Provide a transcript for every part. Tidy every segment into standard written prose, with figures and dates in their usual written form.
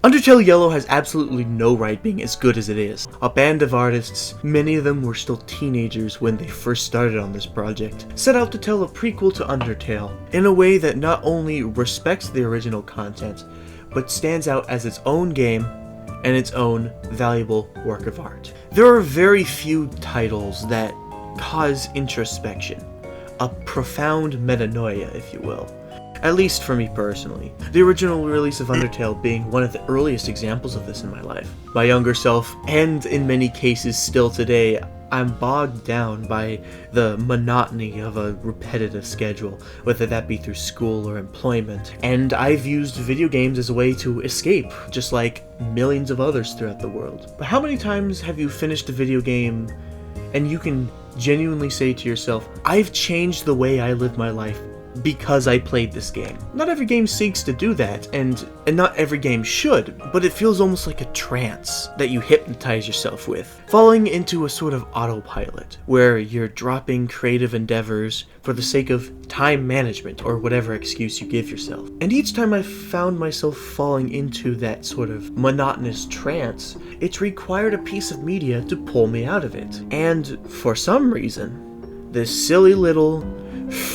Undertale Yellow has absolutely no right being as good as it is. A band of artists, many of them were still teenagers when they first started on this project, set out to tell a prequel to Undertale in a way that not only respects the original content, but stands out as its own game and its own valuable work of art. There are very few titles that cause introspection, a profound metanoia, if you will. At least for me personally. The original release of Undertale being one of the earliest examples of this in my life. My younger self, and in many cases still today, I'm bogged down by the monotony of a repetitive schedule, whether that be through school or employment. And I've used video games as a way to escape, just like millions of others throughout the world. But how many times have you finished a video game and you can genuinely say to yourself, I've changed the way I live my life because I played this game? Not every game seeks to do that, and not every game should, but it feels almost like a trance that you hypnotize yourself with, falling into a sort of autopilot, where you're dropping creative endeavors for the sake of time management or whatever excuse you give yourself. And each time I found myself falling into that sort of monotonous trance, it's required a piece of media to pull me out of it. And for some reason, this silly little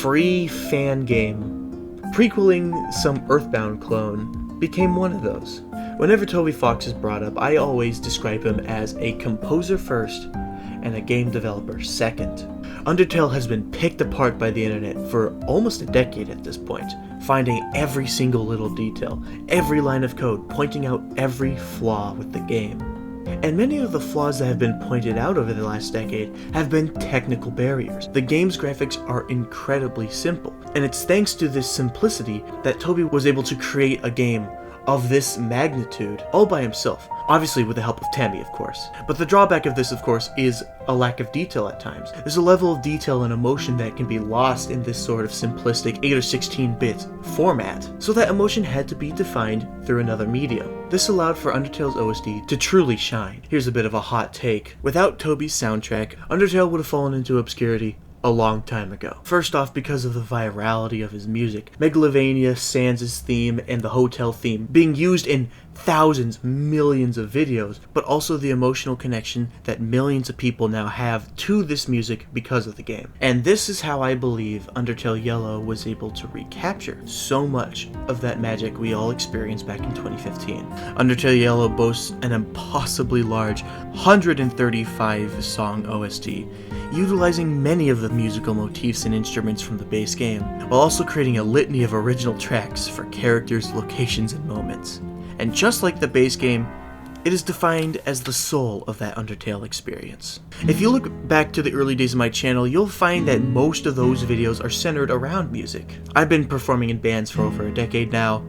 free fan game prequeling some Earthbound clone became one of those. Whenever Toby Fox is brought up, I always describe him as a composer first and a game developer second. Undertale has been picked apart by the internet for almost a decade at this point, finding every single little detail, every line of code, pointing out every flaw with the game. And many of the flaws that have been pointed out over the last decade have been technical barriers. The game's graphics are incredibly simple, and it's thanks to this simplicity that Toby was able to create a game of this magnitude all by himself. Obviously with the help of Tammy, of course. But the drawback of this, of course, is a lack of detail at times. There's a level of detail and emotion that can be lost in this sort of simplistic 8 or 16-bit format, so that emotion had to be defined through another medium. This allowed for Undertale's OST to truly shine. Here's a bit of a hot take. Without Toby's soundtrack, Undertale would have fallen into obscurity a long time ago. First off, because of the virality of his music. Megalovania, Sans' theme, and the hotel theme being used in thousands, millions of videos, but also the emotional connection that millions of people now have to this music because of the game. And this is how I believe Undertale Yellow was able to recapture so much of that magic we all experienced back in 2015. Undertale Yellow boasts an impossibly large 135 song OST, utilizing many of the musical motifs and instruments from the base game, while also creating a litany of original tracks for characters, locations, and moments. And just like the base game, it is defined as the soul of that Undertale experience. If you look back to the early days of my channel, you'll find that most of those videos are centered around music. I've been performing in bands for over a decade now,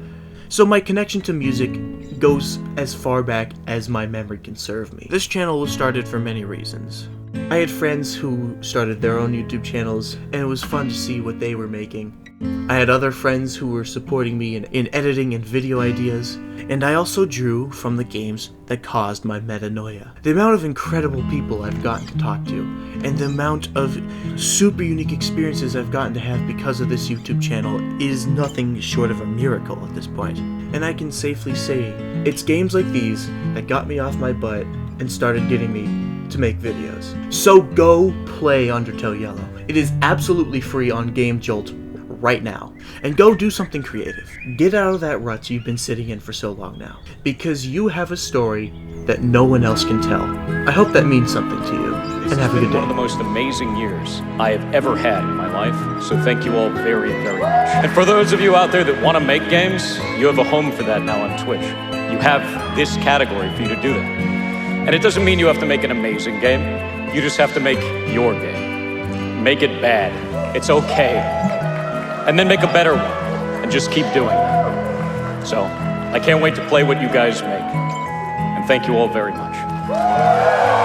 so my connection to music goes as far back as my memory can serve me. This channel was started for many reasons. I had friends who started their own YouTube channels, and it was fun to see what they were making. I had other friends who were supporting me in editing and video ideas, and I also drew from the games that caused my metanoia. The amount of incredible people I've gotten to talk to, and the amount of super unique experiences I've gotten to have because of this YouTube channel is nothing short of a miracle at this point. And I can safely say, it's games like these that got me off my butt and started getting me to make videos. So go play Undertale Yellow. It is absolutely free on Game Jolt right now, and go do something creative. Get out of that rut you've been sitting in for so long now, because you have a story that no one else can tell. I hope that means something to you, and have a good day. This has been one of the most amazing years I have ever had in my life, so thank you all very, very much. And for those of you out there that want to make games, you have a home for that now on Twitch. You have this category for you to do that. And it doesn't mean you have to make an amazing game, you just have to make your game. Make it bad. It's okay. And then make a better one, and just keep doing that. So, I can't wait to play what you guys make. And thank you all very much.